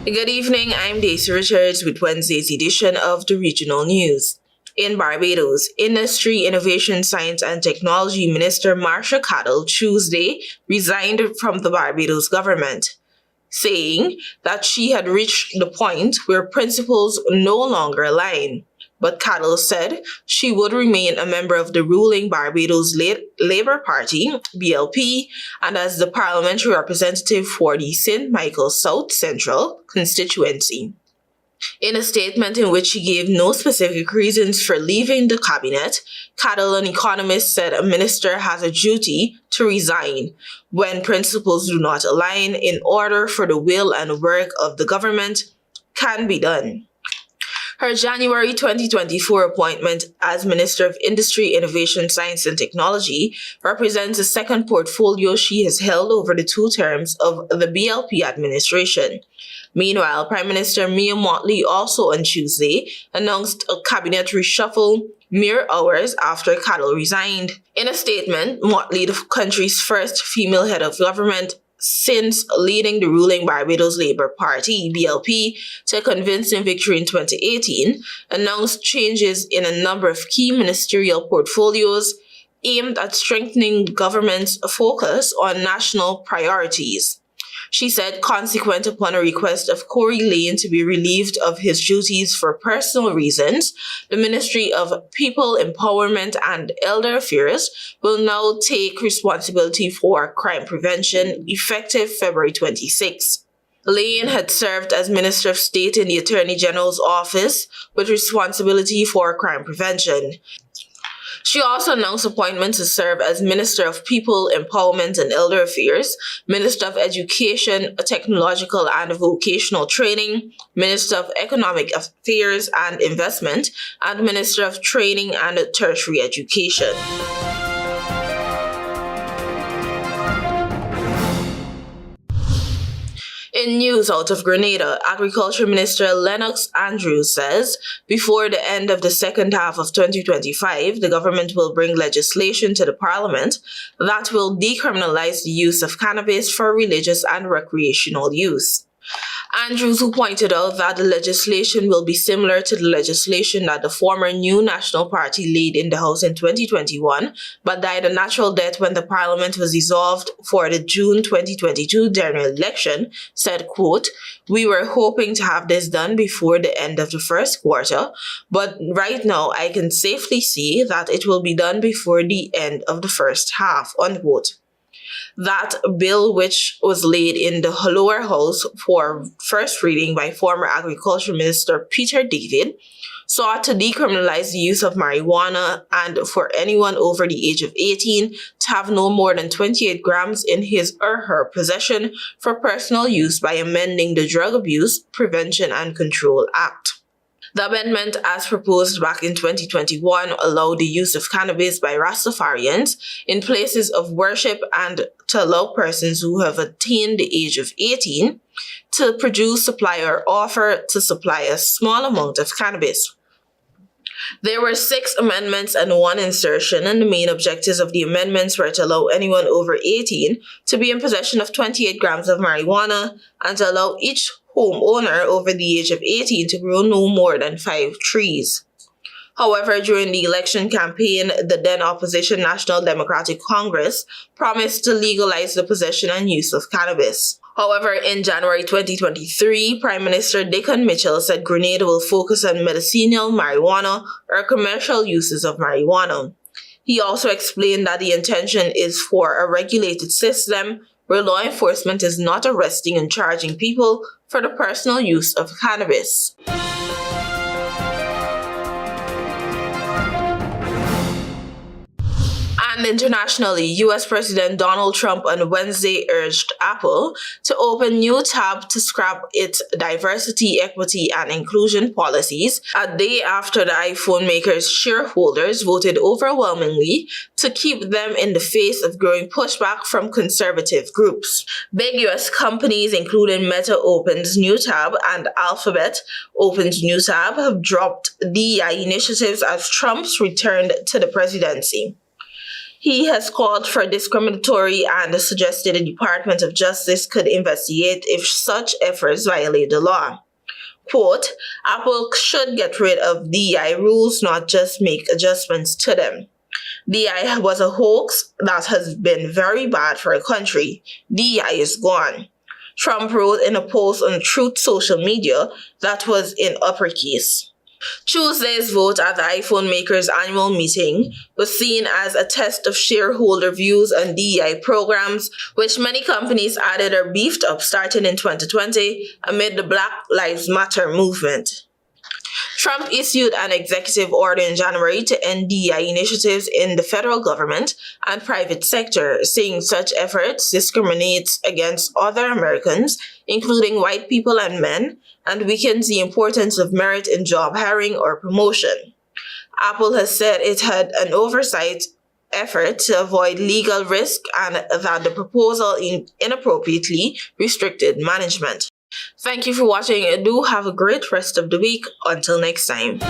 Good evening, I'm Daisy Richards with Wednesday's edition of the Regional News. In Barbados, Industry, Innovation, Science and Technology Minister Marsha Cattle Tuesday resigned from the Barbados government, saying that she had reached the point where principles no longer align. But Cattle said she would remain a member of the ruling Barbados Labour Party, BLP, and as the parliamentary representative for the St. Michael South Central constituency. In a statement in which she gave no specific reasons for leaving the cabinet, Cattle, an economist, said a minister has a duty to resign when principles do not align in order for the will and work of the government can be done. Her January 2024 appointment as Minister of Industry, Innovation, Science and Technology represents the second portfolio she has held over the 2 terms of the BLP administration. Meanwhile, Prime Minister Mia Mottley also on Tuesday announced a cabinet reshuffle mere hours after Cattle resigned. In a statement, Mottley, the country's first female head of government since leading the ruling Barbados Labour Party, BLP, to a convincing victory in 2018, announced changes in a number of key ministerial portfolios aimed at strengthening the government's focus on national priorities. She said, consequent upon a request of Corey Lane to be relieved of his duties for personal reasons, the Ministry of People Empowerment and Elder Affairs will now take responsibility for crime prevention effective February 26. Lane had served as Minister of State in the Attorney General's office with responsibility for crime prevention. She also announced appointments to serve as Minister of People, Empowerment and Elder Affairs, Minister of Education, Technological and Vocational Training, Minister of Economic Affairs and Investment, and Minister of Training and Tertiary Education. In news out of Grenada, Agriculture Minister Lennox Andrews says before the end of the second half of 2025, the government will bring legislation to the parliament that will decriminalize the use of cannabis for religious and recreational use. Andrews, who pointed out that the legislation will be similar to the legislation that the former New National Party laid in the House in 2021, but died a natural death when the parliament was dissolved for the June 2022 general election, said, quote, "We were hoping to have this done before the end of the first quarter, but right now I can safely see that it will be done before the end of the first half," unquote. That bill, which was laid in the lower house for first reading by former Agriculture Minister Peter David, sought to decriminalize the use of marijuana and for anyone over the age of 18 to have no more than 28 grams in his or her possession for personal use by amending the Drug Abuse Prevention and Control Act. The amendment, as proposed back in 2021, allowed the use of cannabis by Rastafarians in places of worship and to allow persons who have attained the age of 18 to produce, supply, or offer to supply a small amount of cannabis. There were 6 amendments and 1 insertion, and the main objectives of the amendments were to allow anyone over 18 to be in possession of 28 grams of marijuana and to allow each homeowner over the age of 18 to grow no more than 5 trees. However, during the election campaign, the then opposition National Democratic Congress promised to legalize the possession and use of cannabis. However, in January 2023, Prime Minister Dickon Mitchell said Grenada will focus on medicinal marijuana or commercial uses of marijuana. He also explained that the intention is for a regulated system where law enforcement is not arresting and charging people for the personal use of cannabis. And internationally, U.S. President Donald Trump on Wednesday urged Apple to open new tab to scrap its diversity, equity, and inclusion policies a day after the iPhone maker's shareholders voted overwhelmingly to keep them in the face of growing pushback from conservative groups. Big U.S. companies, including Meta, opens new tab, and Alphabet opens new tab, have dropped DEI initiatives as Trump's returned to the presidency. He has called for discriminatory and suggested the Department of Justice could investigate if such efforts violate the law. Quote, Apple should get rid of DEI rules, not just make adjustments to them. DEI was a hoax that has been very bad for a country. DEI is gone. Trump wrote in a post on Truth social media that was in uppercase. Tuesday's vote at the iPhone maker's annual meeting was seen as a test of shareholder views on DEI programs, which many companies added or beefed up starting in 2020 amid the Black Lives Matter movement. Trump issued an executive order in January to end DEI initiatives in the federal government and private sector, saying such efforts discriminate against other Americans, including white people and men, and weakens the importance of merit in job hiring or promotion. Apple has said it had an oversight effort to avoid legal risk and that the proposal inappropriately restricted management. Thank you for watching. Do have a great rest of the week. Until next time.